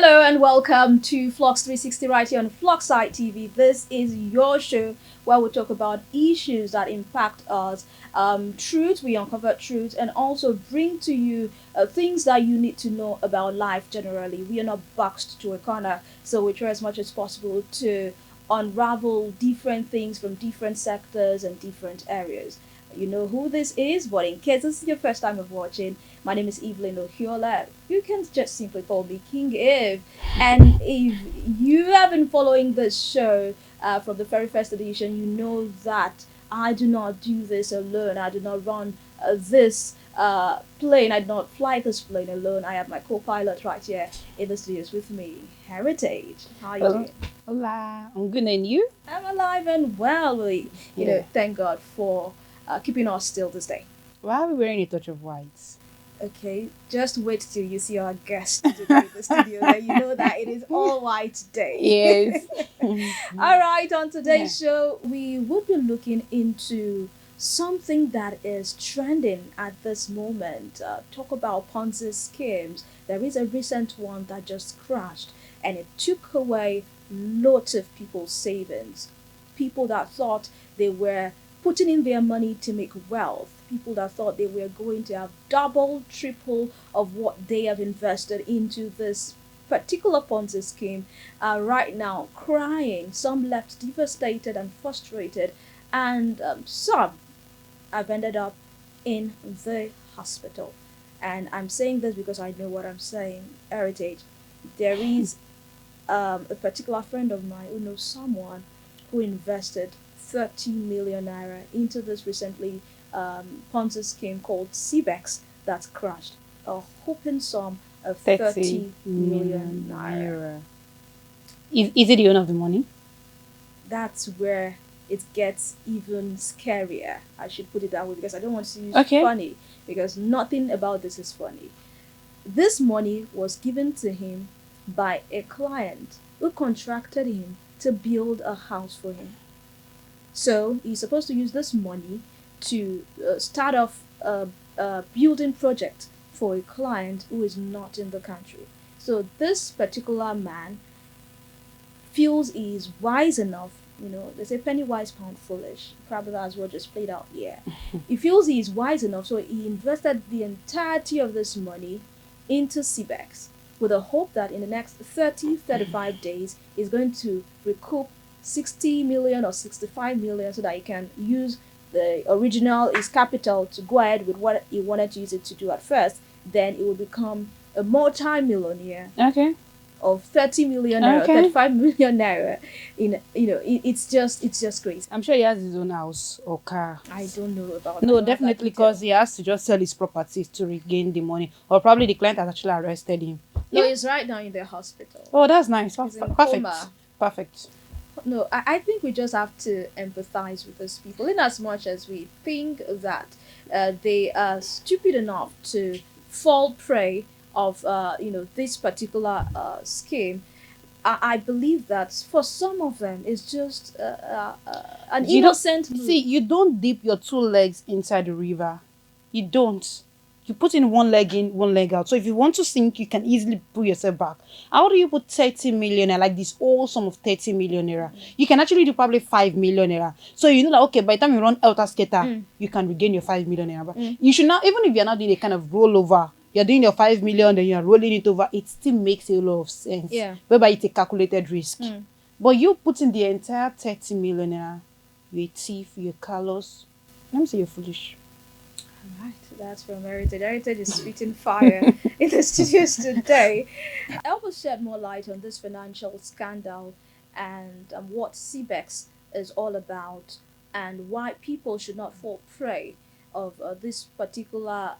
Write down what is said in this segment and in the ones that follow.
Hello and welcome to FLUX360 right here on FLUXite TV. This is your show where we talk about issues that impact us, truth, we uncover truth, and also bring to you things that you need to know about life generally. We are not boxed to a corner, so we try as much as possible to unravel different things from different sectors and different areas. You know who this is, but in case this is your first time of watching, my name is Evelyn Ohiola. You can just simply call me King Eve. And if you have been following this show from the very first edition, you know that I do not do this alone. I do not run this plane. I do not fly this plane alone. I have my co-pilot right here in the studios with me, Heritage. How are you doing? Hola, I'm good, and you? I'm alive and well. You know, thank God for keeping us still this day. Why are we wearing a touch of white? Okay, just wait till you see our guest today in the studio, then you know that it is all white today. Yes. All right, on today's show, we will be looking into something that is trending at this moment. Talk about Ponzi schemes. There is a recent one that just crashed and it took away lots of people's savings. People that thought they were putting in their money to make wealth, people that thought they were going to have double, triple of what they have invested into this particular Ponzi scheme are right now crying. Some left devastated and frustrated, and some have ended up in the hospital. And I'm saying this because I know what I'm saying. Heritage. There is a particular friend of mine who knows someone who invested 30 million naira into this recently Ponzi scheme called Cbex that crashed. A whopping sum of 30 million naira. Is it the owner of the money? That's where it gets even scarier. I should put it that way because I don't want to use funny, because nothing about this is funny. This money was given to him by a client who contracted him to build a house for him. So he's supposed to use this money to start off a building project for a client who is not in the country. So this particular man feels he is wise enough, you know, they say penny wise, pound foolish. Probably that's what just played out here. He feels he is wise enough, so he invested the entirety of this money into Cbex with the hope that in the next 35 days he's going to recoup 60 million or 65 million so that he can use the original, his capital, to go ahead with what he wanted to use it to do at first. Then it will become a multi-millionaire. Okay. Of 30 million naira, 35 million naira. It's just crazy. I'm sure he has his own house or car. I don't know about No, definitely, because he has to just sell his properties to regain the money. Or probably the client has actually arrested him. No, he's right now in the hospital. Oh, that's nice. He's in Perfect. coma. Perfect. No, I think we just have to empathize with those people in as much as we think that they are stupid enough to fall prey of this particular scheme. I believe that for some of them it's just an innocent move. See, you don't dip your two legs inside the river. You don't. You put in one leg in, one leg out. So if you want to sink, you can easily pull yourself back. How do you put 30 million naira, like this whole sum of 30 million naira? You can actually do probably 5 million naira. So you know that, okay, by the time you run Elter Skater, you can regain your 5 million naira. But you should not, even if you're not doing a kind of rollover, you're doing your 5 million, then you're rolling it over, it still makes a lot of sense. Yeah. Whereby it's a calculated risk. But you putting the entire 30 million naira, you're a thief, you're callous. Let me say you're foolish. Right, that's from Heritage. Heritage is spitting fire in the studios today. Help us shed more light on this financial scandal and what Cbex is all about and why people should not fall prey of this particular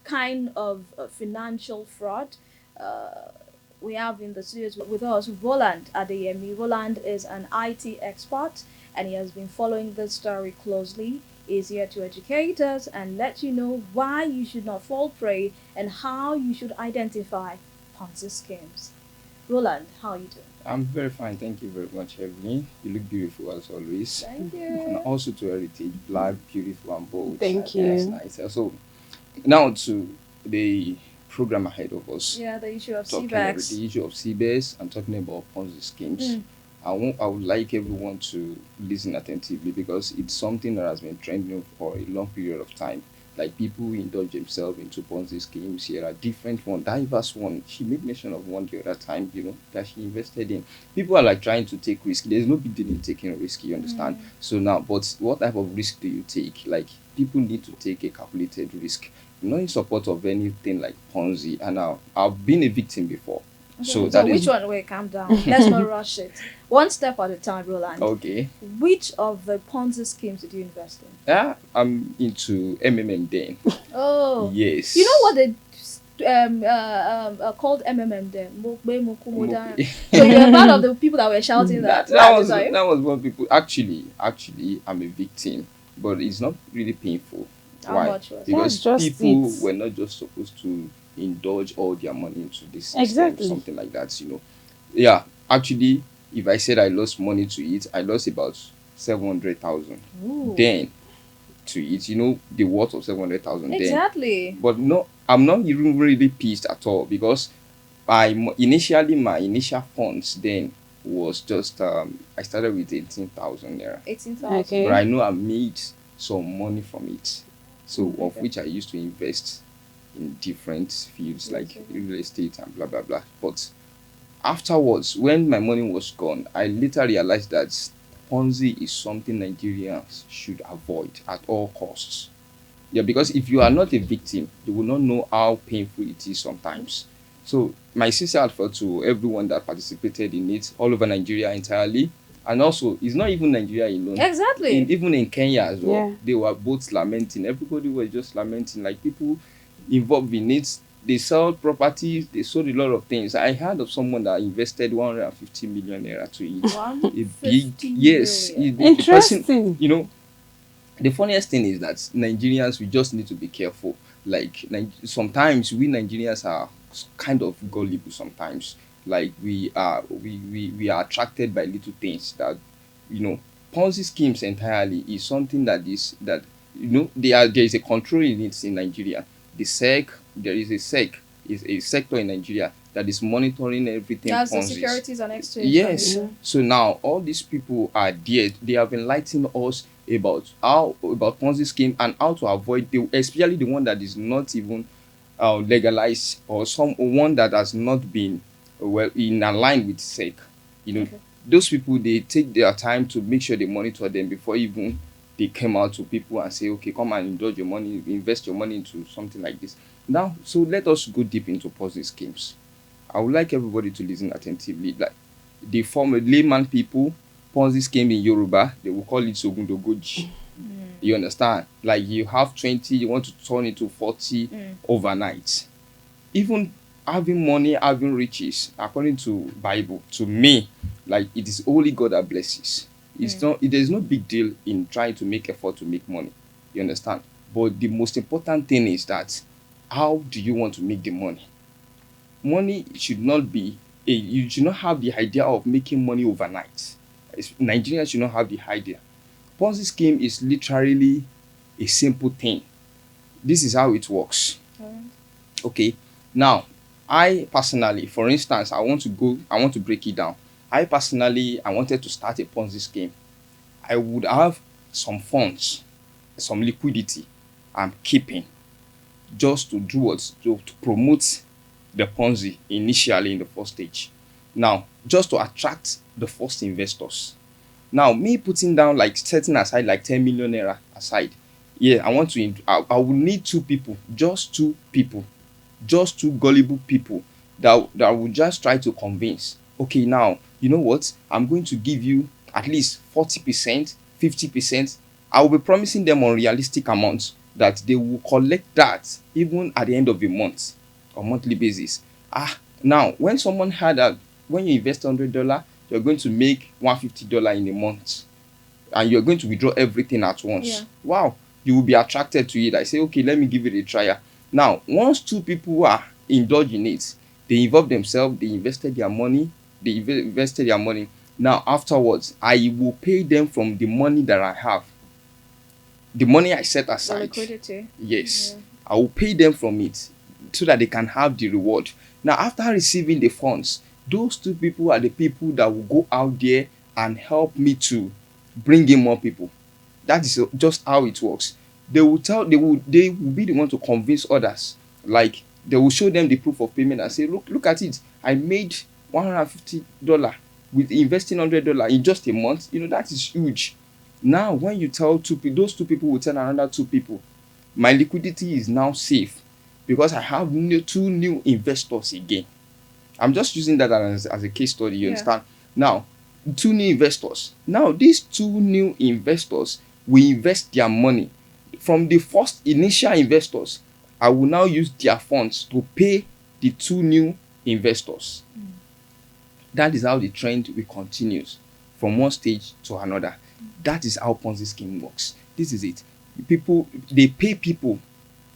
kind of financial fraud. We have in the studios with us Roland Adeyemi. Roland is an IT expert and he has been following this story closely. Is here to educate us and let you know why you should not fall prey and how you should identify Ponzi schemes. Roland, how are you doing? I'm very fine, thank you very much, Evelyn. You look beautiful as always. Thank you. And also to Heritage, black, beautiful and bold. Thank you. That's nice. So now to the program ahead of us. Yeah, the issue of Talking about Cbex. the issue of Cbex and talking about Ponzi schemes. Mm. I would like everyone to listen attentively because it's something that has been trending for a long period of time. Like people who indulge themselves into Ponzi schemes. Here are different one, diverse one. She made mention of one the other time, that she invested in. People are like trying to take risk. There's no big deal in taking a risk, you understand? So now, but what type of risk do you take? Like people need to take a calculated risk. I'm not in support of anything like Ponzi, and I've been a victim before. So So that which is one? Wait, calm down. Let's not rush it. One step at a time, Roland. okay. Which of the Ponzi schemes did you invest in? Yeah, I'm into MMM then. Oh, Yes. you know what they called MMM then? Mokbe Mokumoda. So you're one of the people that were shouting that. that was Sorry. that was what people actually I'm a victim, but it's not really painful. How Why? much was it? Because That's just people it. were not just supposed to indulge all their money into this system, Exactly. something like that. Yeah, actually, if I said I lost money to it, I lost about 700,000. Ooh. Then to it, the worth of 700,000. Then, Exactly. but no, I'm not even really pissed at all because my initial funds then was just I started with 18,000 naira, 18,000. Okay. but I know I made some money from it, so of Okay. which I used to invest in different fields like Okay. real estate and blah blah blah. But afterwards, when my money was gone, I later realized that Ponzi is something Nigerians should avoid at all costs. Yeah, because if you are not a victim, you will not know how painful it is sometimes. So my sincere advice to everyone that participated in it all over Nigeria entirely, and also it's not even Nigeria alone. Exactly. Even in Kenya as well, Yeah. they were both lamenting. Everybody was just lamenting. Like people involved in it, they sold properties, they sold a lot of things. I heard of someone that invested 150 million naira to it. A big 150 yes, million. the person, Interesting. the funniest thing is that Nigerians, we just need to be careful. Like sometimes we Nigerians are kind of gullible sometimes. Like we are attracted by little things that Ponzi schemes entirely is something that there is a control in it in Nigeria. The SEC, there is a SEC, is a sector in Nigeria that is monitoring everything That's the Ponzi. Securities and Exchange Yes. Commission. So now all these people are there. They have enlightened us about Ponzi scheme and how to avoid especially the one that is not even legalized, or one that has not been well in line with SEC. Okay. Those people, they take their time to make sure they monitor them before even they come out to people and say, okay, come and indulge your money, invest your money into something like this. Now, so let us go deep into Ponzi schemes. I would like everybody to listen attentively. Like the former layman people, Ponzi scheme in Yoruba, they will call it Sogundogoji. You understand? Like you have 20, you want to turn it to 40 overnight. Even having money, having riches, according to Bible, to me, like it is only God that blesses. It's not. There's no big deal in trying to make effort to make money. You understand? But the most important thing is that how do you want to make the money? Money should not be you should not have the idea of making money overnight. Nigerians should not have the idea. Ponzi scheme is literally a simple thing. This is how it works. Okay. Now, I personally, for instance, I want to break it down. I wanted to start a Ponzi scheme. I would have some funds, some liquidity I'm keeping just to do what? To promote the Ponzi initially in the first stage. Now, just to attract the first investors. Now, me putting down setting aside 10 million naira aside. Yeah, I will need two people, just two gullible people that will just try to convince. Okay, now, you know what? I'm going to give you at least 40%, 50%. I will be promising them unrealistic amounts that they will collect that even at the end of the month or monthly basis. Now, when someone heard that when you invest $100, you're going to make $150 in a month, and you're going to withdraw everything at once. Yeah. Wow, you will be attracted to it. I say, okay, let me give it a try. Now, once two people are indulging it, they involve themselves, they invested their money. Now, afterwards, I will pay them from the money that I have. The money I set The aside. liquidity. Yes. Yeah. I will pay them from it. so that they can have the reward. Now, after receiving the funds, those two people are the people that will go out there and help me to bring in more people. That is just how it works. They will be the one to convince others. Like, they will show them the proof of payment and say, look at it. I made $150 with investing $100 in just a month. That is huge. Now, when you tell those two people will tell another two people, my liquidity is now safe because I have two new investors again. I'm just using that as a case study, you understand? Now, two new investors. Now, these two new investors will invest their money. From the first initial investors, I will now use their funds to pay the two new investors. That is how the trend will continue from one stage to another. That is how Ponzi scheme works. This is it. They pay people.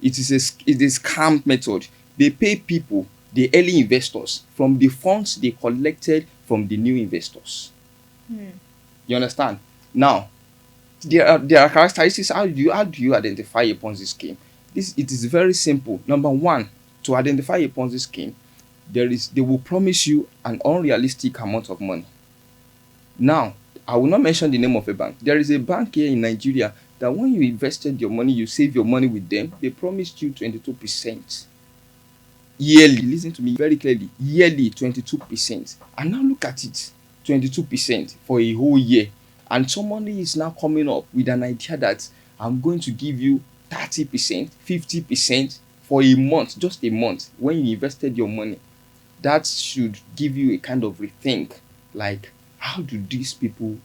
It is a scam method. They pay people, the early investors, from the funds they collected from the new investors. You understand? Now, there are characteristics. How do you identify a Ponzi scheme? It is very simple. Number one, to identify a Ponzi scheme, they will promise you an unrealistic amount of money. Now, I will not mention the name of a bank. There is a bank here in Nigeria that when you invested your money, you save your money with them, they promised you 22% yearly. Listen to me very clearly. Yearly 22%. And now look at it, 22% for a whole year. And somebody is now coming up with an idea that I'm going to give you 30%, 50% for a month, just a month, when you invested your money. That should give you a kind of rethink, like, how do these people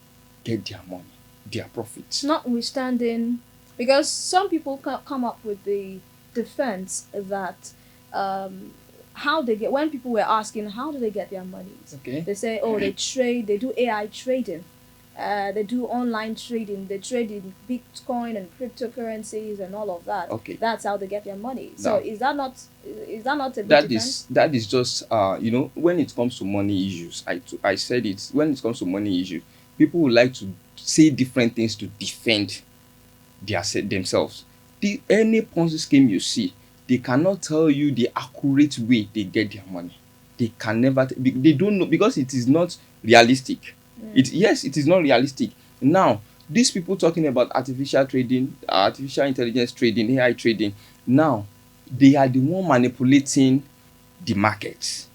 get their money, their profits? Notwithstanding, because some people come up with the defense that when people were asking how do they get their monies, they say, they trade, they do AI trading, they do online trading, they trade in Bitcoin and cryptocurrencies and all of that. That's how they get their money. So is that not a big defense? That is just when it comes to money issues, I said it, when it comes to money issues, people would like to say different things to defend themselves. Any Ponzi scheme you see, they cannot tell you the accurate way they get their money. They can never. They don't know, because it is not realistic. It is not realistic. Now, these people talking about artificial trading, artificial intelligence trading, AI trading, now they are the one manipulating the market.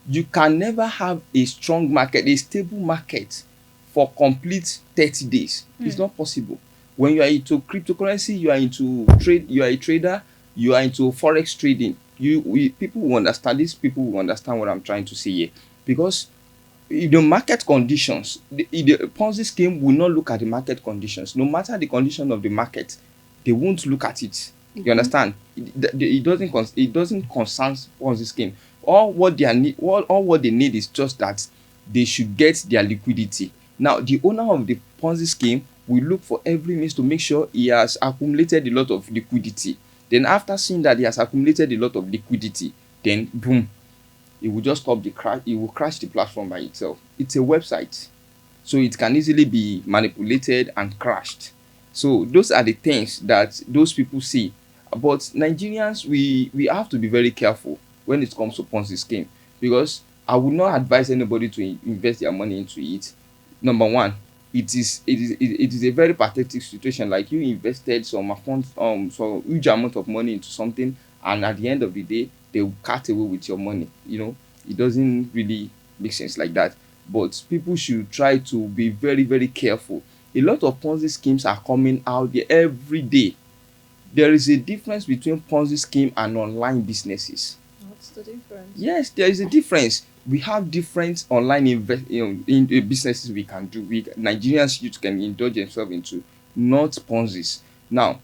You can never have a strong market, a stable market for complete 30 days. It's not possible. When you are into cryptocurrency, you are into trade, you are a trader, you are into forex trading. People will understand this. People will understand what I'm trying to say here, because the market conditions, the Ponzi scheme will not look at the market conditions. No matter the condition of the market, they won't look at it. You understand? It doesn't concern Ponzi scheme. All what they need is just that they should get their liquidity. Now, the owner of the Ponzi scheme will look for every means to make sure he has accumulated a lot of liquidity. Then, after seeing that he has accumulated a lot of liquidity, then boom, it will just stop the crash. It will crash the platform by itself. It's a website, so it can easily be manipulated and crashed. So those are the things that those people see. But Nigerians, we have to be very careful when it comes to Ponzi scheme, because I would not advise anybody to invest their money into it. Number one, it is a very pathetic situation. Like, you invested some huge amount of money into something, and at the end of the day, they will cut away with your money. It doesn't really make sense like that. But people should try to be very, very careful. A lot of Ponzi schemes are coming out there every day. There is a difference between Ponzi scheme and online businesses. What's the difference? Yes, there is a difference. We have different online businesses we can do. Nigerians youth can indulge themselves into, not Ponzi's. Now,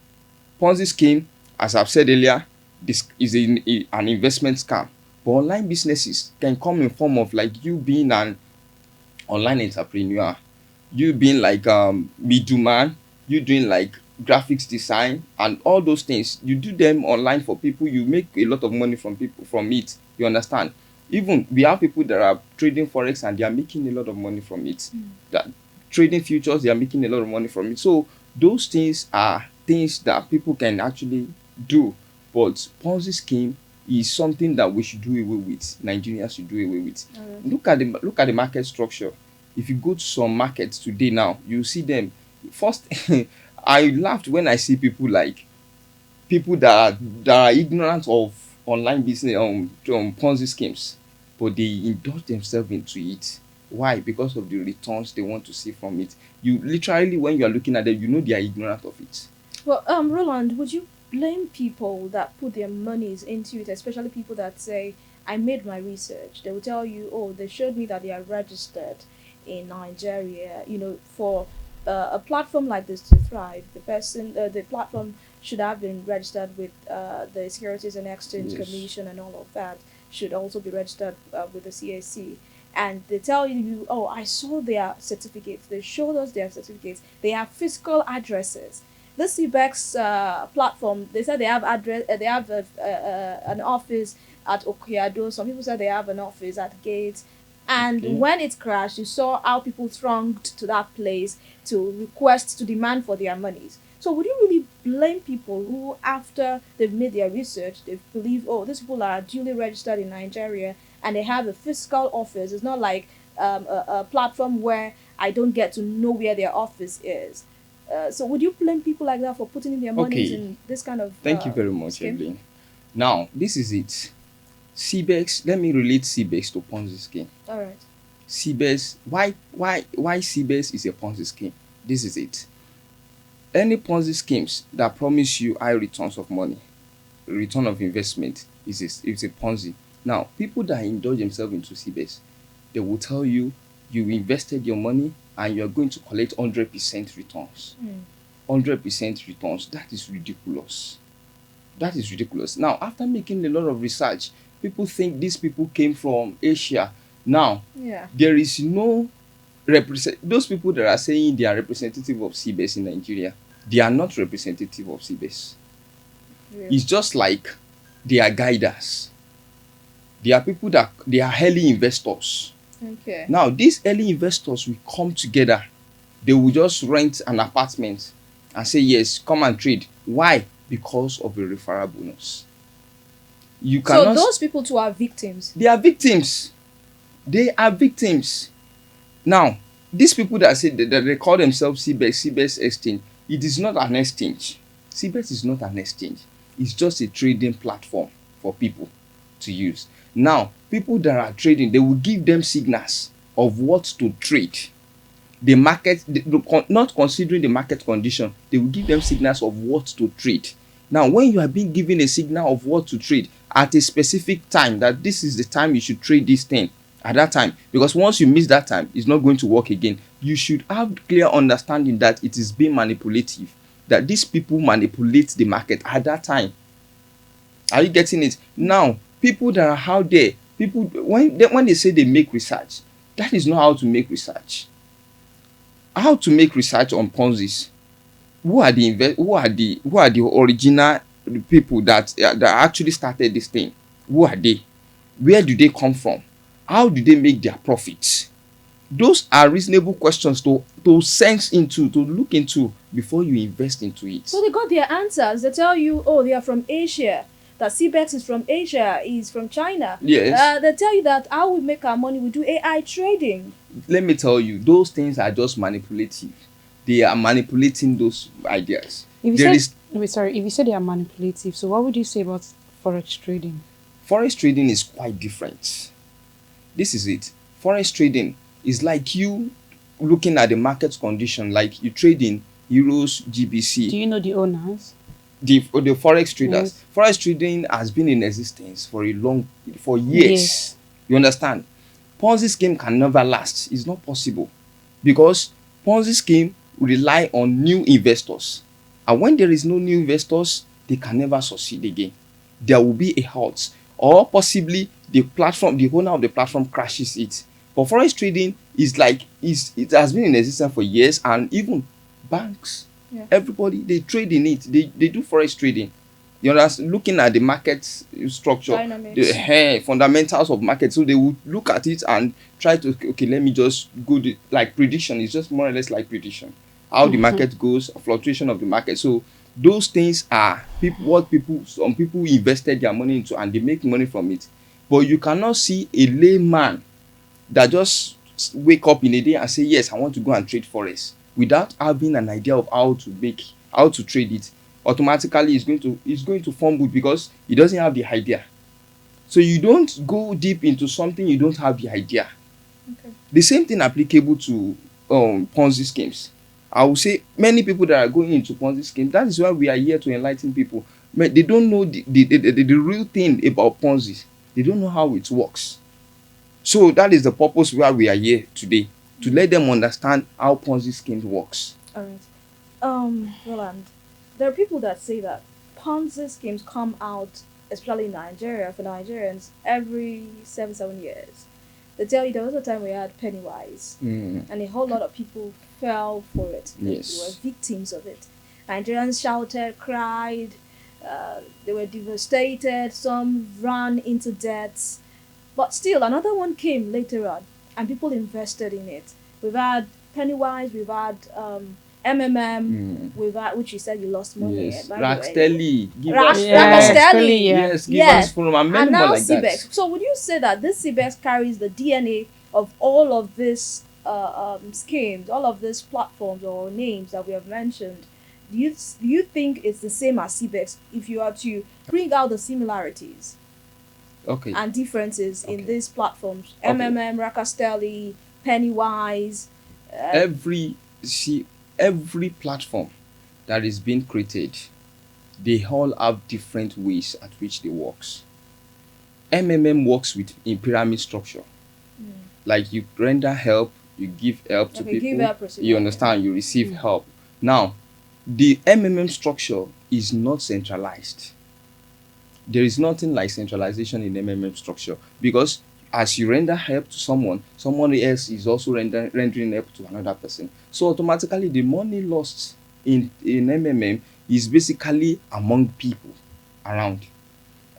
Ponzi scheme, as I've said earlier, this is an investment scam. But online businesses can come in form of, like, you being an online entrepreneur, you being like middleman, you doing like graphics design and all those things. You do them online for people, you make a lot of money from it. You understand? Even we have people that are trading forex and they are making a lot of money from it. That trading futures, they are making a lot of money from it. So those things are things that people can actually do. But Ponzi scheme is something that we should do away with. Nigerians should do away with. Alright. Look at the market structure. If you go to some markets today now, you see them. First, I laughed when I see people like people that are ignorant of online business Ponzi schemes, but they indulge themselves into it. Why? Because of the returns they want to see from it. You literally, when you are looking at them, you know they are ignorant of it. Well, Roland, would you blame people that put their monies into it, especially people that say, I made my research? They will tell you, oh, they showed me that they are registered in Nigeria. For a platform like this to thrive, the platform should have been registered with the Securities and Exchange Yes. Commission, and all of that should also be registered with the CAC. And they tell you, oh, I saw their certificates. They showed us their certificates. They have physical addresses. This Cbex platform, they said they have address. They have an office at Okeado. Some people said they have an office at Gates. And Okay. when it crashed, you saw how people thronged to that place to request, to demand for their monies. So would you really blame people who, after they've made their research, they believe, oh, these people are duly registered in Nigeria and they have a physical office? It's not like a platform where I don't get to know where their office is. So would you blame people like that for putting in their monies Okay. in this kind of Thank you very much, scheme? Evelyn. Now, this is it. Cbex, let me relate Cbex to Ponzi scheme. All right. Cbex, why Cbex is a Ponzi scheme? This is it. Any Ponzi schemes that promise you high returns of money, return of investment, is a Ponzi. Now, people that indulge themselves into Cbex, they will tell you you invested your money and you're going to collect 100% returns. 100% returns. That is ridiculous. That is ridiculous. Now, after making a lot of research, people think these people came from Asia. Now, Yeah. there is no those people that are saying they are representative of Cbex in Nigeria, they are not representative of Cbex. Really. It's just like they are guiders. They are people that they are early investors. Okay. Now, these early investors will come together. They will just rent an apartment and say, yes, come and trade. Why? Because of a referral bonus. You So cannot. those people too are victims. They are victims. They are victims. Now, these people that say that they call themselves Cbex exchange, it is not an exchange. Cbex is not an exchange. It's just a trading platform for people to use. Now, people that are trading, they will give them signals of what to trade. The market, not considering the market condition, they will give them signals of what to trade. Now, when you are being given a signal of what to trade at a specific time, that this is the time you should trade this thing at that time, because once you miss that time, it's not going to work again. You should have clear understanding that it is being manipulative, that these people manipulate the market at that time. Are you getting it? Now, people that are out there, people when they say they make research, that is not how to make research. How to make research on Ponzi's? Who are the original people that actually started this thing? Who are they? Where do they come from? How do they make their profits? Those are reasonable questions to sense into, to look into before you invest into it. So they got their answers. They tell you, oh, they are from Asia. That Cbex is from Asia, is from China. Yes. They tell you that how we make our money, we do AI trading. Let me tell you, those things are just manipulative. They are manipulating those ideas. If you There said, is wait, sorry, if you said they are manipulative, so what would you say about forex trading? forex trading is quite different. This is it. Forex trading is like you looking at the market condition, like you trade in euros, GBC. Do you know the owners? The forex traders. Yes. Forex trading has been in existence for years. Yes. You understand? Ponzi scheme can never last. It's not possible, because Ponzi scheme rely on new investors, and when there is no new investors, they can never succeed again. There will be a halt, or possibly the owner of the platform crashes it. But forex trading is like it has been in existence for years, and even banks, Yeah. everybody, they trade in it. They do forex trading. You understand? Looking at the market structure, Dynamics. the fundamentals of market. So they would look at it and try to, okay, let me just go like prediction. It's just more or less like prediction. How the market goes, fluctuation of the market. So Those things are some people invested their money into and they make money from it. But you cannot see a layman that just wake up in a day and say, yes, I want to go and trade forex without having an idea of how to trade it. Automatically it's going to fumble because he doesn't have the idea. So you don't go deep into something you don't have the idea. Okay. The same thing applicable to Ponzi schemes. I will say many people that are going into Ponzi schemes, that is why we are here to enlighten people. But they don't know the real thing about Ponzi. They don't know how it works. So that is the purpose why we are here today, to let them understand how Ponzi schemes works. All right. Roland, there are people that say that Ponzi schemes come out, especially in Nigeria, for Nigerians, every 7 years. They tell you there was a time we had Pennywise, and a whole lot of people fell for it. Yes. They were victims of it. Nigerians shouted, cried, they were devastated, some ran into debts. But still, another one came later on, and people invested in it. We've had Pennywise, we've had MMM, we've had, which you said you lost money. Yes. By the way. Rackstelli. Give Rack- us Rackstelli. Yes, give Yes. us from and many And more now like that. Cbex. So would you say that this Cbex carries the DNA of all of these schemes, all of these platforms or names that we have mentioned? Do you think it's the same as Cbex if you are to bring out the similarities Okay. and differences in Okay. these platforms? Okay. MMM, Rackstelli, Pennywise. Every platform that is being created, they all have different ways at which they works. MMM works in pyramid structure. Like you render help, you give help to Okay, people. give help, receive You help. understand? You receive help. Now, the MMM structure is not centralized. There is nothing like centralization in MMM structure, because as you render help to someone else is also rendering help to another person. So automatically the money lost in MMM is basically among people around.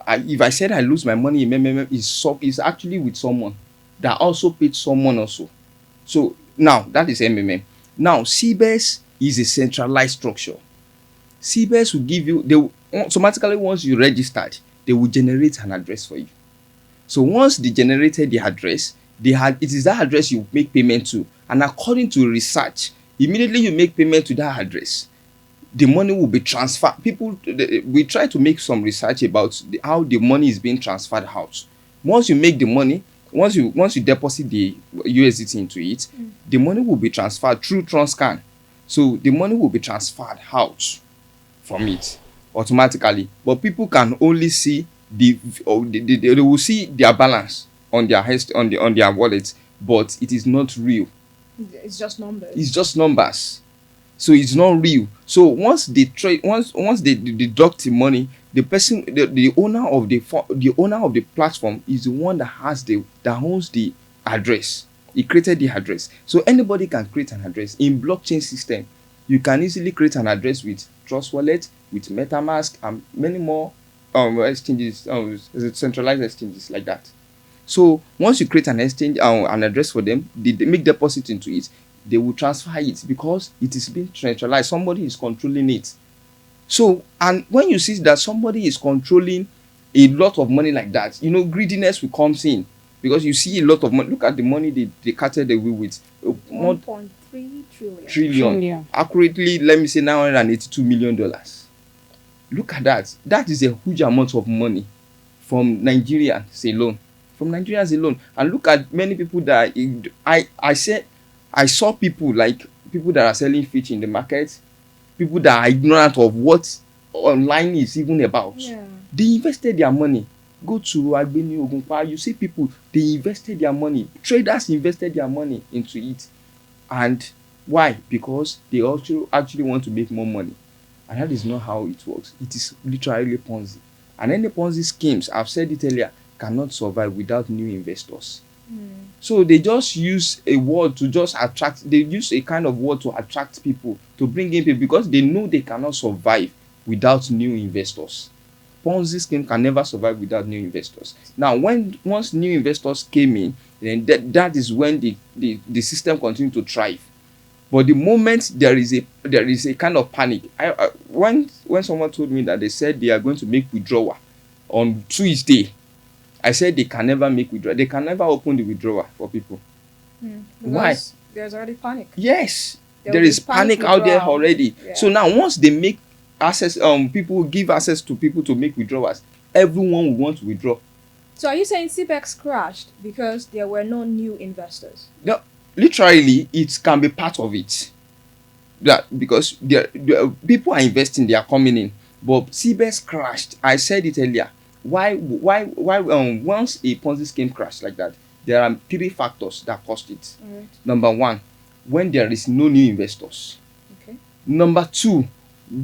If I said I lose my money in MMM, is actually with someone that also paid someone also. So now that is MMM. Now Cbex is a centralized structure. Cbex will give you, automatically once you registered, they will generate an address for you. So once they generated the address, it is that address you make payment to. And according to research, immediately you make payment to that address, the money will be transferred. We try to make some research about how the money is being transferred out. Once you make the money, once you deposit the USDT into it, the money will be transferred through Transcan. So the money will be transferred out from it automatically. But people can only see they will see their balance on their wallet, but it is not real. It's just numbers. It's just numbers. So it's not real. So once they deduct the money, the owner of the platform is the one that owns the address. He created the address. So anybody can create an address. In blockchain system, you can easily create an address with Trust Wallet, with MetaMask, and many more exchanges, centralized exchanges like that. So once you create an exchange, an address for them, they make deposit into it, they will transfer it because it is being centralized. Somebody is controlling it. So, and when you see that somebody is controlling a lot of money like that, greediness will come in, because you see a lot of money. Look at the money they carted away with. 1.3 trillion. Trillion. Accurately, let me say $982 million. Look at that. That is a huge amount of money from Nigerians alone. And look at many people that I saw people that are selling fish in the market, people that are ignorant of what online is even about. Yeah. They invested their money. Go to Agbeni Ogunpa, you see people, they invested their money. Traders invested their money into it. And why? Because they also actually want to make more money. And that is not how it works. It is literally Ponzi. And any Ponzi schemes, I've said it earlier, cannot survive without new investors. So they just use a word to just attract, they use a kind of word to attract people, to bring in people, because they know they cannot survive without new investors. Ponzi scheme can never survive without new investors. Now, once new investors came in, then that is when the system continued to thrive. But the moment there is a kind of panic, when someone told me that they said they are going to make withdrawal on Tuesday, I said they can never make withdrawal. They can never open the withdrawal for people. Why? There's already panic. Yes, There there will is be panic panic out there withdrawal. already. Yeah. So now once they make access, people give access to people to make withdrawals, everyone will want to withdraw. So are you saying Cbex crashed because there were no new investors? No, literally, it can be part of it. That because people are investing, they are coming in. But Cbex crashed. I said it earlier. Why? Once a Ponzi scheme crashed like that, there are 3 factors that caused it. Alright. Number 1, when there is no new investors. Okay. Number 2,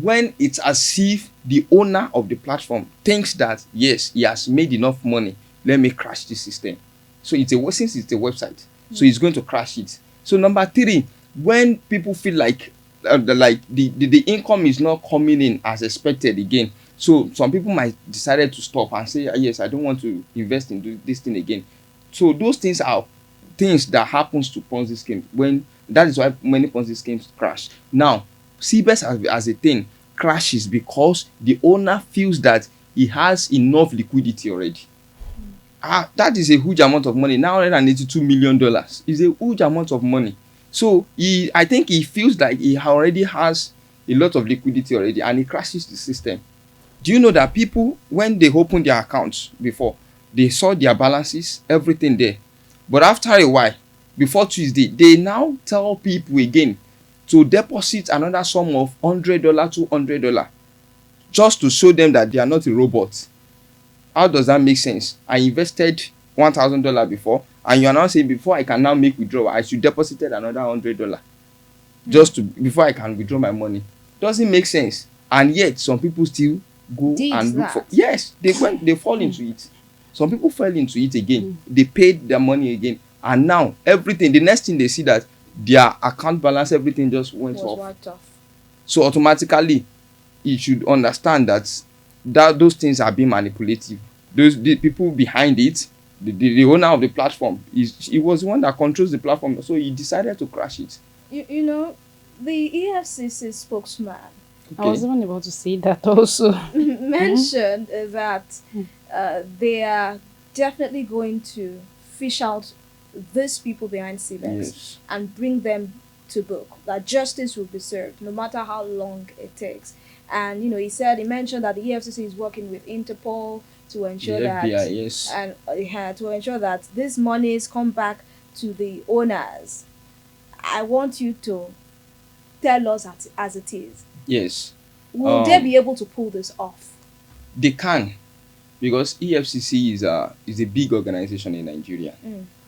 when it's as if the owner of the platform thinks that yes, he has made enough money, let me crash the system. So since it's a website, so he's going to crash it. So number 3, when people feel like the income is not coming in as expected again, so some people might decided to stop and say, yes, I don't want to invest in this thing again. So those things are things that happens to Ponzi schemes. That is why many Ponzi schemes crash. Now, Cbex as a thing crashes because the owner feels that he has enough liquidity already. That is a huge amount of money. $982 million is a huge amount of money. So I think he feels like he already has a lot of liquidity already, and he crashes the system. Do you know that people, when they opened their accounts before, they saw their balances, everything there. But after a while, before Tuesday, they now tell people again to deposit another sum of $100, $200, just to show them that they are not a robot. How does that make sense? I invested $1,000 before, and you are now saying before I can now make withdrawal, I should deposit another $100 before I can withdraw my money. Doesn't make sense. And yet some people still go and look for. Yes, they fall into it. Some people fell into it again. They paid their money again, and now everything. The next thing they see that their account balance, everything just went off. So automatically, you should understand that those things are being manipulative. The people behind it, the owner of the platform, he was the one that controls the platform, so he decided to crash it. You know, the EFCC spokesman, I was even about to say that also, mentioned that they are definitely going to fish out these people behind Cbex and bring them to book. That justice will be served, no matter how long it takes. And he mentioned that the EFCC is working with Interpol to ensure that FBI, to ensure that these monies come back to the owners. I want you to tell us as it is. Yes. Will they be able to pull this off? They can, because EFCC is a big organization in Nigeria,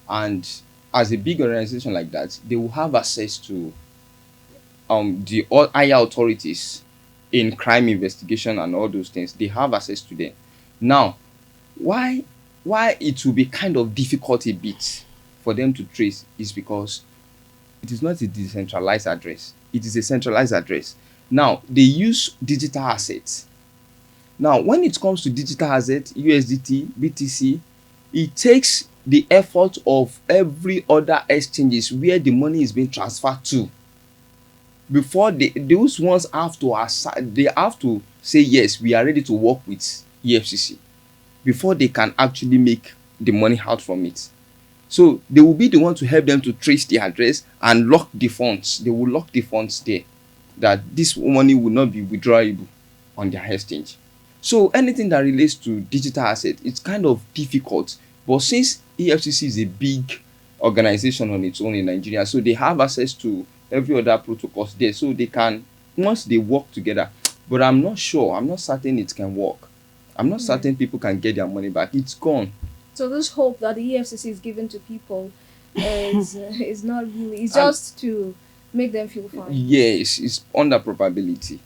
and as a big organization like that, they will have access to the higher authorities in crime investigation and all those things. They have access to them. Now, why it will be kind of difficult a bit for them to trace is because it is not a decentralized address. It is a centralized address. Now, they use digital assets. Now, when it comes to digital assets, USDT, BTC, it takes the effort of every other exchanges where the money is being transferred to. Before those ones have to say, yes, we are ready to work with EFCC before they can actually make the money out from it. So they will be the one to help them to trace the address and lock the funds. They will lock the funds there, that this money will not be withdrawable on their exchange. So anything that relates to digital asset, it's kind of difficult. But since EFCC is a big organization on its own in Nigeria, so they have access to every other protocols there, so they can, once they work together. But I'm not sure, I'm not certain it can work. I'm not certain people can get their money back. It's gone. So this hope that the EFCC is given to people is not really, it's just to make them feel fine. Yes, it's under probability.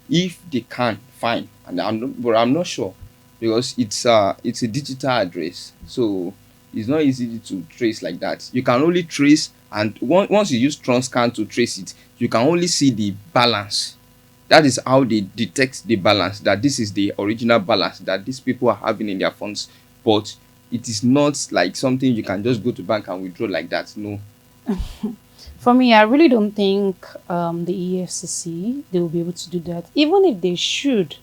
If they can, fine. But I'm not sure, because it's a digital address, so it's not easy to trace like that. You can only trace, and once you use Transcan to trace it, you can only see the balance. That is how they detect the balance, that this is the original balance that these people are having in their funds. But it is not like something you can just go to bank and withdraw like that. No. For me, I really don't think the EFCC they will be able to do that. Even if they should,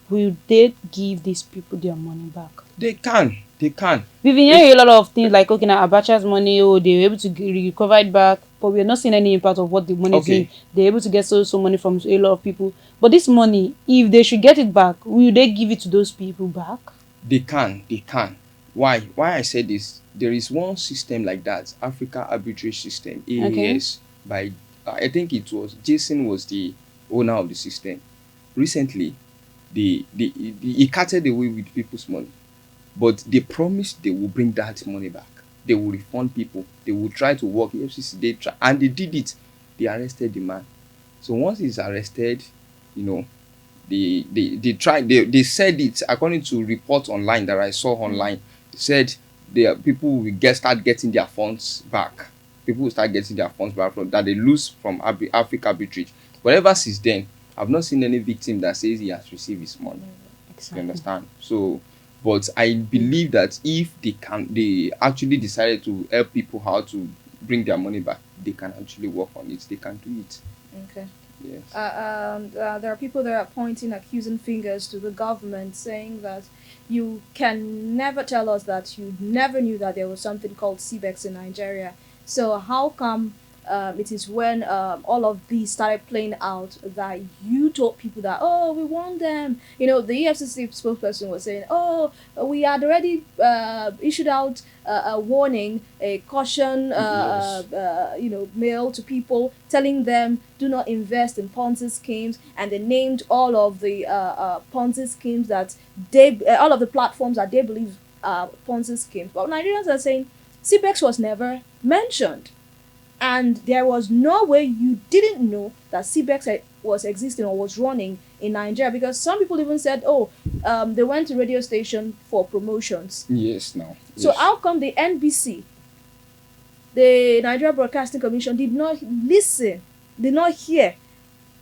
will they give these people their money back? They can. They can. We've been hearing a lot of things like, okay, now Abacha's money, oh, they were able to recover it back, but we're not seeing any impact of what the money is doing. They're able to get so money from a lot of people. But this money, if they should get it back, will they give it to those people back? They can. They can. Why? Why I said this? There is one system like that, Africa Arbitrage System, AAS. By I think it was Jason was the owner of the system. Recently, he carted away with people's money. But they promised they will bring that money back. They will refund people. They will try to work. FCC, they try, and they did it. They arrested the man. So once he's arrested, you know, they tried. They said it according to reports online that I saw online. They said people will start getting their funds back. People will start getting their funds back from that they lose from Africa arbitrage. But ever since then, I've not seen any victim that says he has received his money. Exactly. You understand? So. But I believe that if they actually decided to help people how to bring their money back, they can actually work on it. They can do it. Okay. Yes. There are people that are pointing accusing fingers to the government, saying that you can never tell us that you never knew that there was something called Cbex in Nigeria. So how come it is when all of these started playing out that you told people that, oh, we want them? You know, the EFCC spokesperson was saying, oh, we had already issued out a warning, a caution, mail to people telling them do not invest in Ponzi schemes, and they named all of the Ponzi schemes that all of the platforms that they believe are Ponzi schemes. But Nigerians are saying Cbex was never mentioned. And there was no way you didn't know that Cbex was existing or was running in Nigeria, because some people even said, oh, they went to radio station for promotions. Yes, no. Yes. So how come the NBC, the Nigeria Broadcasting Commission, did not listen, did not hear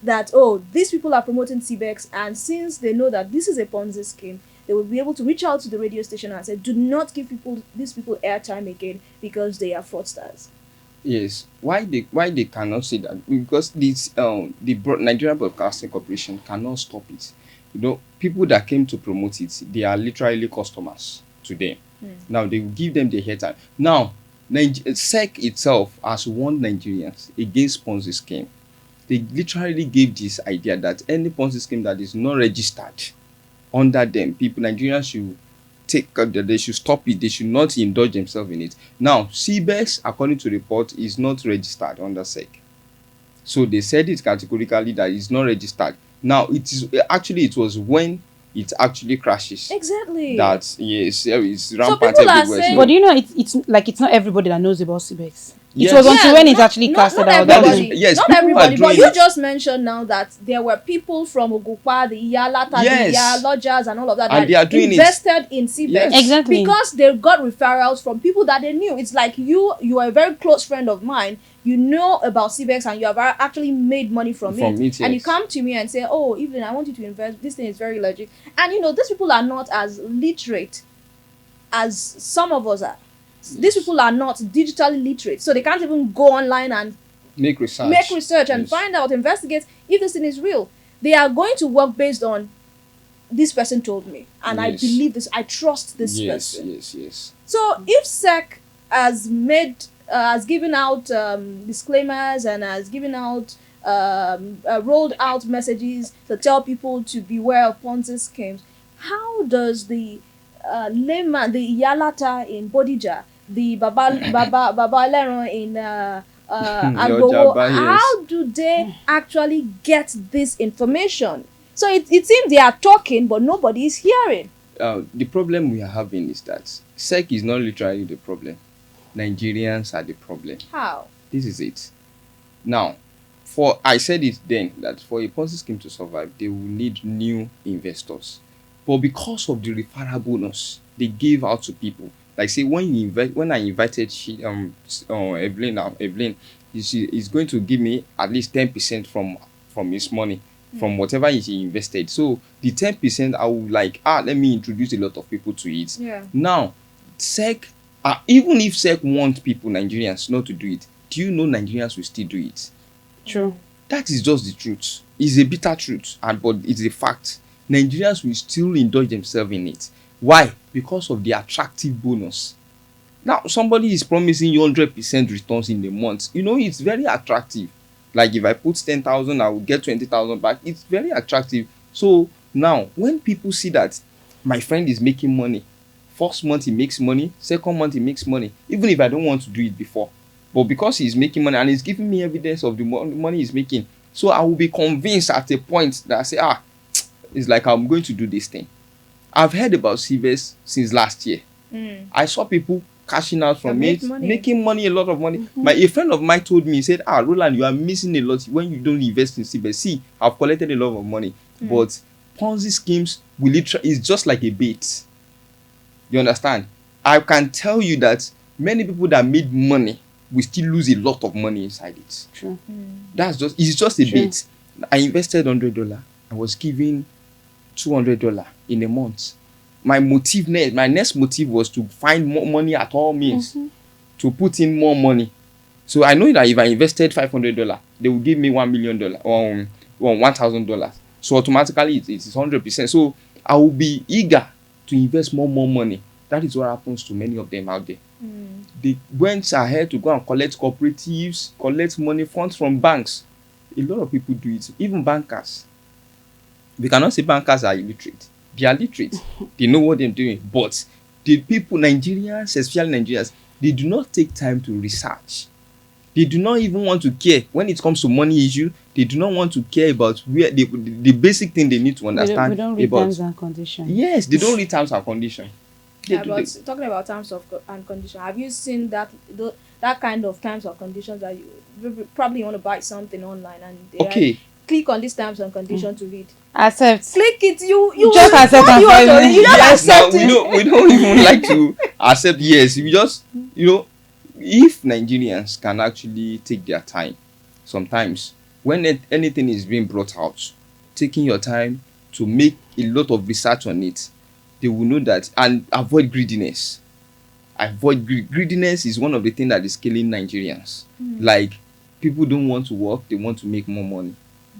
that, oh, these people are promoting Cbex, and since they know that this is a Ponzi scheme, they will be able to reach out to the radio station and say, do not give these people airtime again because they are fraudsters. Yes. Why they cannot say that? Because the Nigerian Broadcasting Corporation cannot stop it. You know, people that came to promote it, they are literally customers to them. Now they will give them the airtime. Now, SEC itself has warned Nigerians against Ponzi scheme. They literally gave this idea that any Ponzi scheme that is not registered under them, Nigerians should they should stop it. They should not indulge themselves in it. Now, Cbex, according to report, is not registered under SEC. So they said it categorically that it's not registered. Now, it was when it actually crashes. Exactly. That, yes, it's rampant people are everywhere. saying- But you know, it's not everybody that knows about Cbex. Yes. It was until when it not- actually not- casted not out. everybody. Yes, Not people are everybody, but doing you it. just mentioned now that there were people from Ogukwa, the Iyalata, Yes. the Iyalojas, and all of that And they are doing it. invested in Cbex. Yes. Exactly. Because they got referrals from people that they knew. It's like you are a very close friend of mine. You know about Cbex and you have actually made money from it. It, And you yes. come to me and say, oh, Evelyn, I want you to invest. This thing is very legit. And these people are not as literate as some of us are. These people are not digitally literate. So they can't even go online and Make research and Yes. find out, investigate if this thing is real. They are going to work based on this person told me. And I Yes. believe this. I trust this Yes, person. yes. So if SEC has given out disclaimers and has given out rolled out messages to tell people to beware of Ponzi schemes, how does the layman, the Iyalata in Bodija, the Baba Eleron in Agbowo, Yojaba, yes. how do they actually get this information? So it seems they are talking, but nobody is hearing. The problem we are having is that SEC is not literally the problem. Nigerians are the problem. How? This is it. Now, I said it then that for a Ponzi scheme to survive, they will need new investors. But because of the referral bonus they gave out to people, like say when I invited Evelyn is going to give me at least 10% from his money, from whatever he invested. So the 10% I will let me introduce a lot of people to it. Yeah. Now, SEC, even if SEC wants people, Nigerians, not to do it, do you know Nigerians will still do it? True. That is just the truth. It's a bitter truth, but it's a fact. Nigerians will still indulge themselves in it. Why? Because of the attractive bonus. Now, somebody is promising you 100% returns in a month. You know, it's very attractive. Like if I put 10,000, I will get 20,000 back. It's very attractive. So now, when people see that my friend is making money, first month he makes money, second month he makes money, even if I don't want to do it before, but because he's making money and he's giving me evidence of the money he's making, so I will be convinced at a point that I say, it's like I'm going to do this thing. I've heard about Cbex since last year. I saw people cashing out from it, making money, a lot of money. A friend of mine told me, he said, Roland, you are missing a lot when you don't invest in Cbex. See, I've collected a lot of money, but Ponzi schemes is just like a bait. You understand? I can tell you that many people that made money will still lose a lot of money inside it. True. It's just a bait. I invested $100. I was given $200 in a month. My next motive was to find more money at all means, to put in more money. So I know that if I invested $500, they will give me $1 million or $1,000. So automatically it is 100%. So I will be eager to invest more money. That is what happens to many of them out there. They went ahead to go and collect cooperatives, collect money funds from banks. A lot of people do it, even bankers. We cannot say bankers are illiterate. They are literate. They know what they're doing. But the people, Nigerians, especially Nigerians, they do not take time to research. They do not even want to care. When it comes to money issue, they do not want to care about where the basic thing they need to understand. We don't read terms and conditions. Yes, they don't read terms and conditions. Talking about terms and conditions, have you seen that kind of terms or conditions that you probably want to buy something online and they click on these terms and conditions to read? Accept. Click it. You just accept and follow. You just accept it. We don't even like to accept. Yes, we just if Nigerians can actually take their time, sometimes when anything is being brought out, taking your time to make a lot of research on it, they will know that, and avoid greediness. Greediness is one of the things that is killing Nigerians. Like, people don't want to work, they want to make more money.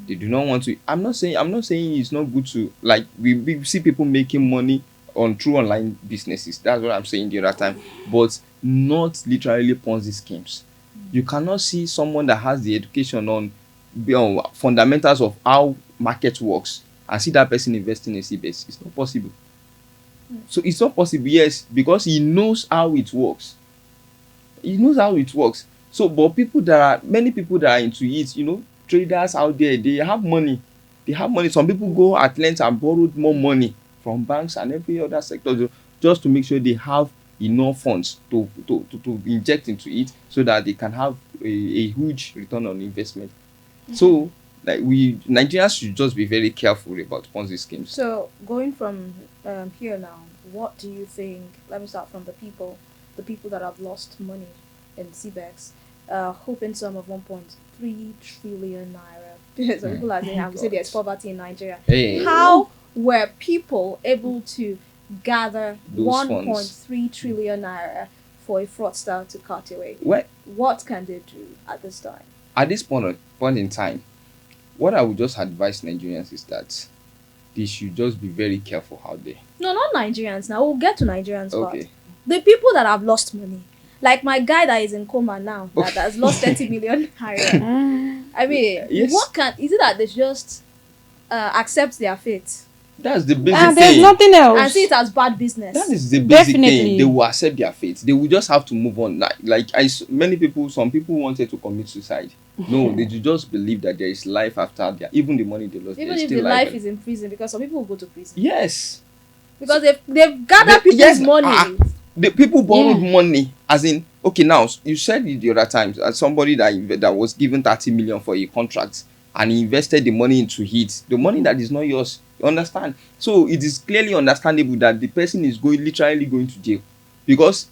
They do not want to. I'm not saying it's not good to, like, we see people making money through online businesses. That's what I'm saying the other time. But not literally Ponzi schemes. You cannot see someone that has the education on fundamentals of how market works and see that person investing in Cbex. It's not possible. So it's not possible, yes, because he knows how it works. So, but many people that are into it, traders out there, they have money. Some people go at length and borrow more money from banks and every other sector just to make sure they have enough funds to inject into it so that they can have a huge return on investment. So, like, Nigerians should just be very careful about Ponzi schemes. So, going from here now, what do you think? Let me start from the people that have lost money in Cbex, hoping sum of 1.3 trillion naira. So people are saying, I would say there's poverty in Nigeria. Hey. How were people able to gather Those 1.3 trillion naira for a fraudster to cut away? What can they do at this time? At this point in time, what I would just advise Nigerians is that they should just be very careful out there. No, not Nigerians. Now we'll get to Nigerians Okay. first. The people that have lost money, like my guy that is in coma now, that has lost 30 million naira. I mean, Yes. is it that they just accept their fate That's the basic And thing. there's nothing else. and see it as bad business? That is the basic Definitely. thing. They will accept their fate. They will just have to move on. Some people wanted to commit suicide. No, they just believe that there is life after even the money they lost. Even there's if still the life life. is in prison, because some people will go to prison Yes. because they've gathered people's yes, money. The people borrowed money, as in, okay, now you said it the other times, as somebody that was given 30 million for a contract and he invested the money into it, the money that is not yours. You understand? So it is clearly understandable that the person is literally going to jail, because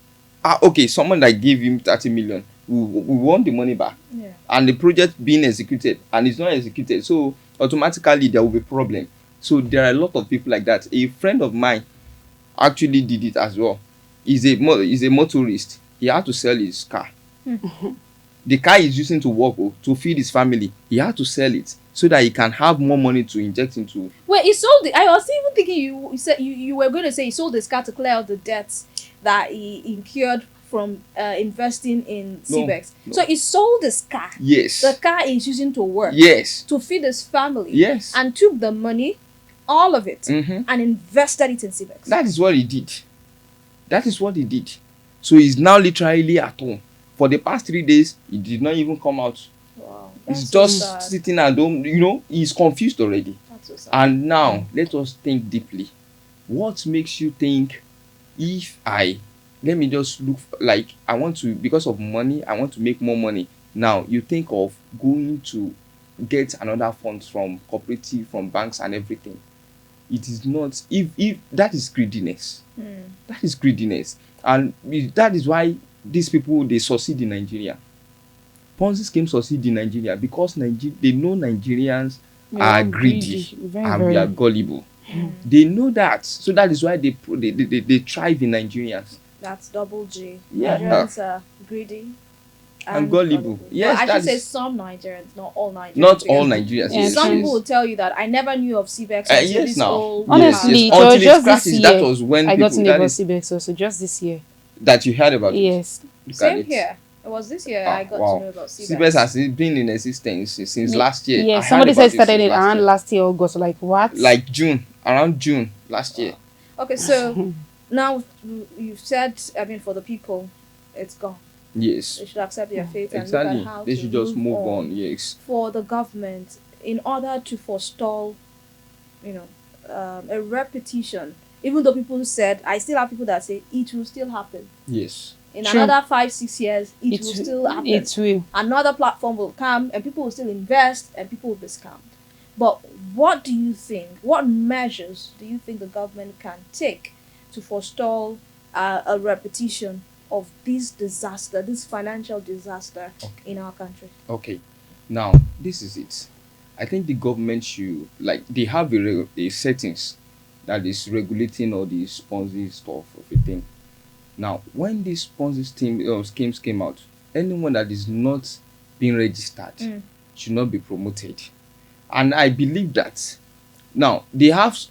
someone that gave him 30 million, we want the money back, and the project being executed and it's not executed, so automatically there will be problem. So there are a lot of people like that. A friend of mine actually did it as well. He's a motorist. He had to sell his car. The car he's using to work to feed his family, he had to sell it so that he can have more money to inject into. Wait, he sold it. I was even thinking you said you were going to say he sold his car to clear out the debts that he incurred from investing in Cbex. No. So he sold his car. Yes. The car he's using to work. Yes. To feed his family. Yes. And took the money, all of it, Mhm. and invested it in Cbex. That is what he did. That is what he did. So he's now literally at home. For the past 3 days, he did not even come out. Wow. He's That's so just sad. sitting at home. He's confused already. That's so sad. And now, let us think deeply. What makes you think let me just look like I want to, because of money, I want to make more money. Now, you think of going to get another funds from cooperative, from banks and everything. It is not, if that is greediness. That is greediness. And that is why these people, they succeed in Nigeria. Ponzi schemes succeed in Nigeria because they know Nigerians are greedy and we are gullible. They know that. So that is why they thrive in Nigerians. That's double G. Yeah. Nigerians are greedy And gullible. Yes, Well, I that should say is- some Nigerians, not all Nigerians. Not all because Nigerians. Yeah, yes, Some true. people will tell you that I never knew of Cbex Yes, until this now. whole Honestly, yes. it was Until it just this crashes, year. that was when I got to people- know that about is- Cbex also just this year. that you heard about it. Yes. Look at Same it. here. It was this year Ah, I got wow. to know about Cbex. Cbex has been in existence since last year. I Yeah, heard somebody about said started since it around year. last year August. Like what? Like June, around June last year. Okay, so now you've said, I mean, for the people, it's gone. Yes. They should accept their fate and look Exactly. at how They to should just move on. Yes. For the government, in order to forestall, a repetition, even though people said, I still have people that say it will still happen. Yes. In True. another 5-6 years, it will still happen. It will. Another platform will come and people will still invest and people will be scammed. But what do you think? What measures do you think the government can take to forestall a repetition of this disaster, this financial disaster in our country? Okay. Now, this is it. I think the government should, they have a settings that is regulating all these Ponzi stuff, everything. Now, when these Ponzi schemes came out, anyone that is not being registered should not be promoted. And I believe that now they have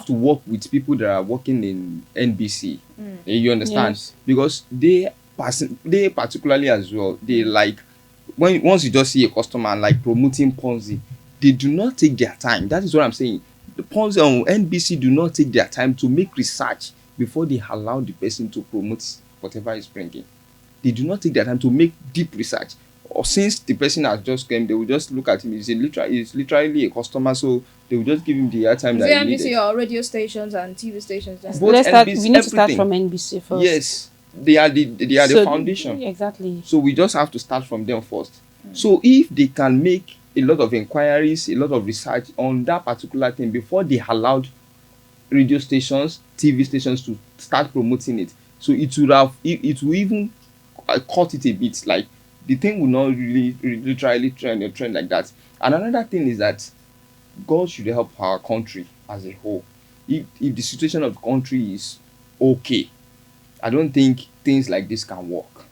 to work with people that are working in NBC. You understand? Yes. Because they particularly as well, they once you just see a customer and promoting Ponzi, they do not take their time. That is what I'm saying. The Ponzi on NBC do not take their time to make research before they allow the person to promote whatever is bringing. They do not take their time to make deep research. Or since the person has just come, they will just look at him. He's literally a customer, so they will just give him the airtime that he needed. NBC or radio stations and TV stations? Both Let's start. NBC, We need to start everything. from NBC first. Yes, they are the foundation. Exactly. So we just have to start from them first. So if they can make a lot of inquiries, a lot of research on that particular thing before they allowed radio stations, TV stations to start promoting it, so it will even cut it a bit. Like the thing will not really literally trend like that. And another thing is that God should help our country as a whole. If the situation of the country is okay, I don't think things like this can work.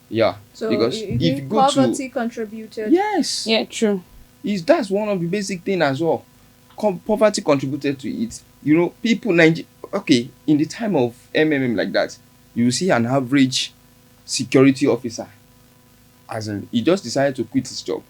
Yeah, So because you if you think go poverty contributed? yes, Yeah, true. that's one of the basic things as well. Poverty contributed to it. People in the time of MMM like that, you will see an average security officer, as in he just decided to quit his job.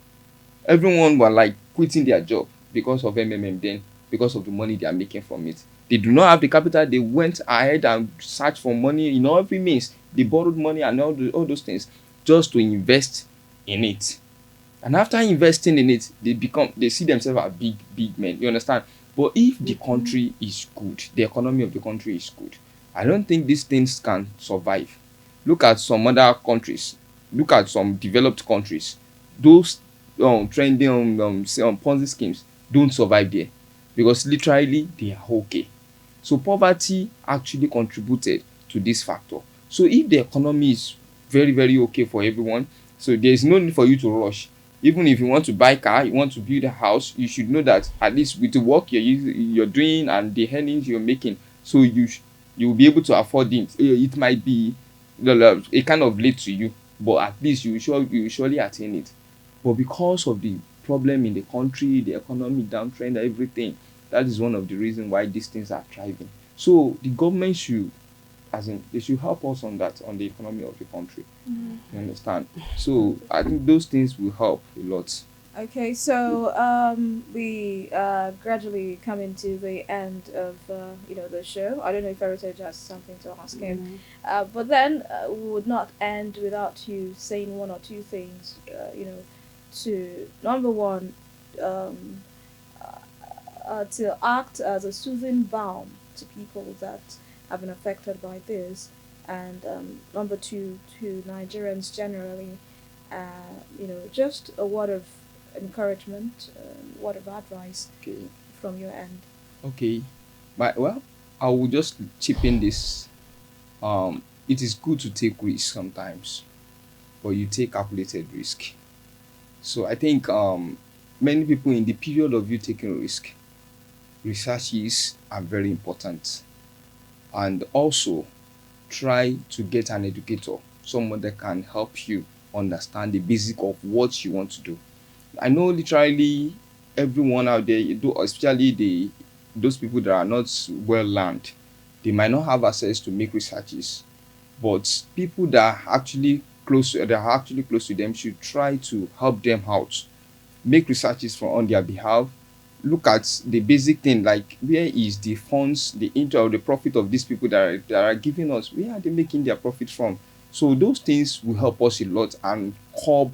Everyone were quitting their job because of MMM then, because of the money they are making from it. They do not have the capital. They went ahead and searched for money in every means. They borrowed money and all those things just to invest in it. And after investing in it, they see themselves as big men. You understand? But if the country is good, the economy of the country is good, I don't think these things can survive. Look at some other countries. Look at some developed countries. Those trending Ponzi schemes don't survive there because literally they are okay. So poverty actually contributed to this factor. So if the economy is very, very okay for everyone, so there's no need for you to rush. Even if you want to buy a car, you want to build a house, you should know that at least with the work you're doing and the earnings you're making, so you'll be able to afford it. It might be a kind of late to you, but at least you will surely attain it. But because of the problem in the country, the economic downtrend, everything, that is one of the reasons why these things are thriving. So the government should, as in, they should help us on that, on the economy of the country. You understand? So I think those things will help a lot. Okay, so we gradually coming to the end of the show. I don't know if Heritage has something to ask him, but then we would not end without you saying one or two things. To number one, to act as a soothing balm to people that have been affected by this, and number two, to Nigerians generally, just a word of encouragement, word of advice Okay. from your end. Okay. But well, I will just chip in this. It is good to take risks sometimes, but you take calculated risk. So I think many people, in the period of you taking risk, researches are very important. And also try to get an educator, someone that can help you understand the basic of what you want to do. I know literally everyone out there, especially those people that are not well learned, they might not have access to make researches. But people that are actually close to them should try to help them out, make researches for on their behalf. Look at the basic thing, like where is the funds, the interest or the profit of these people that are giving us, where are they making their profit from? So those things will help us a lot and curb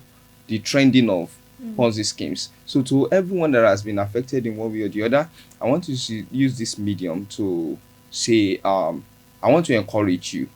the trending of Ponzi schemes. So to everyone that has been affected in one way or the other, I want to use this medium to say, I want to encourage you.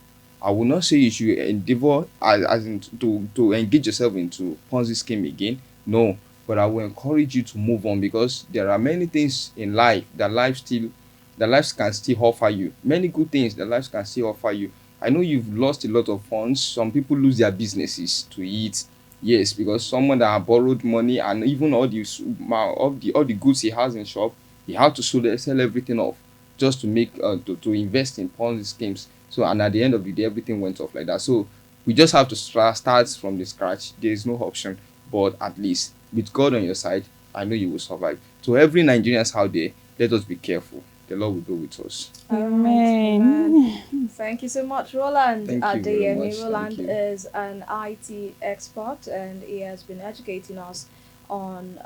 I will not say you should endeavor as in to engage yourself into Ponzi scheme again. No, but I will encourage you to move on, because there are many things in life that life can still offer you. Many good things that life can still offer you. I know you've lost a lot of funds. Some people lose their businesses to it. Yes, because someone that had borrowed money, and even all the goods he has in shop, he had to sell everything off just to make to invest in Ponzi schemes. So, and at the end of the day, everything went off like that. So we just have to start from the scratch. There is no option, but at least with God on your side, I know you will survive. So every Nigerians out there, let us be careful. The Lord will go with us. Amen. Thank you so much, Roland Thank you very Adeyemi. much. Roland Thank you. is an IT expert, and he has been educating us on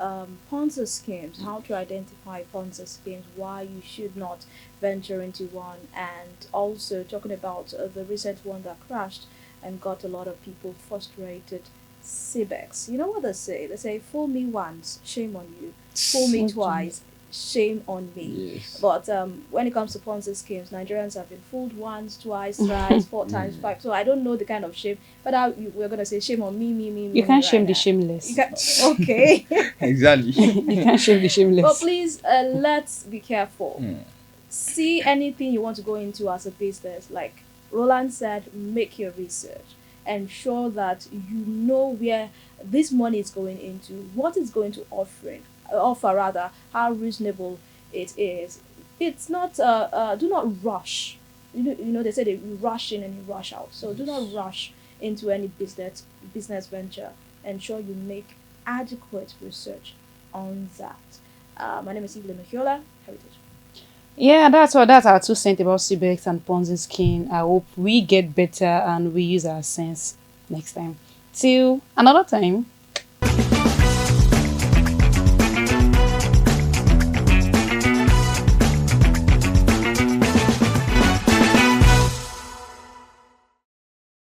Ponzi schemes, how to identify Ponzi schemes, why you should not venture into one, and also talking about the recent one that crashed and got a lot of people frustrated. Cbex. You know what they say? They say, "Fool me once, shame on you. Fool me twice, shame on me." Yes. But when it comes to Ponzi schemes, Nigerians have been fooled once, twice, thrice, four times, five. So I don't know the kind of shame, but we're gonna say shame on me, me, me, me. You can't right shame the now. shameless. You can, okay. Exactly. You can't shame the shameless. But please, let's be careful. Hmm. See anything you want to go into as a business, like Roland said, make your research. Ensure that you know where this money is going into, what it's going to offer rather, how reasonable it is. It's not. Do not rush. They say that you rush in and you rush out. So do not rush into any business venture. Ensure you make adequate research on that. My name is Evelyn Machiola, Heritage. Yeah, that's our 2 cents about Cbex and Ponzi scheme. I hope we get better and we use our sense next time. Till another time.